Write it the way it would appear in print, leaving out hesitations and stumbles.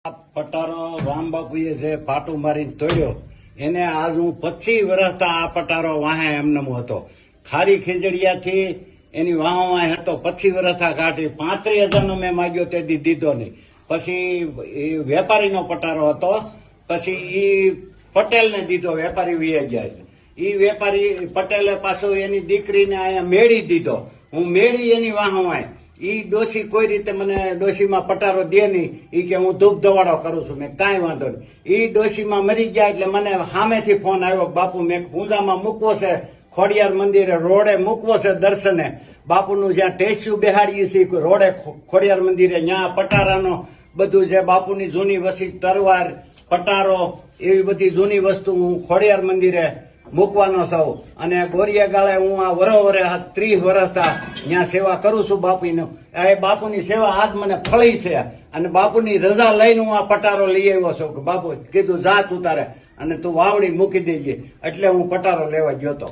પટારો રામબાપુએ જે પાટું મારીને તોડ્યો એને આજ હું 25 વર્ષ આ પટારો વાહે એમનેમ હતો. ખારી ખીજડીયાથી એની વાહો હતો 25 વર્ષ કાઢી 35,000 મેં માગ્યો તે દીધો નહીં. પછી એ વેપારીનો પટારો હતો, પછી એ પટેલને દીધો, વેપારી વી ગયા. એ વેપારી પટેલે પાછો એની દીકરીને અહીંયા મેળી દીધો. હું મેળી એની વાહો ઈ ડોશી કોઈ રીતે મને ડોશીમાં પટારો દે નહીં. ઈ કે હું ધૂપ ધવાડો કરું છું. મેં કાંઈ વાંધો નહીં. ઈ ડોશીમાં મરી ગયા એટલે મને સામેથી ફોન આવ્યો, બાપુ મેં ઊંઝામાં મૂકવો છે, ખોડિયાર મંદિરે રોડે મૂકવો છે દર્શને. બાપુનું જ્યાં ટેસ્યુ બેહાડીએ છીએ રોડે ખોડિયાર મંદિરે, ત્યાં પટારાનો બધું જે બાપુની જૂની વસી તરવાર પટારો એવી બધી જૂની વસ્તુ હું ખોડિયાર મંદિરે મૂકવાનો છું. અને ગોરિયા ગાળે હું આ વરોવરે 30 વર્ષ ત્યાં સેવા કરું છું બાપુની. એ બાપુની સેવા આજ મને ફળી છે. અને બાપુની રજા લઈને હું આ પટારો લઈ આવ્યો છું કે બાપુ કીધું જા તું તારે અને તું વાવડી મૂકી દેજે, એટલે હું પટારો લેવા ગયો હતો.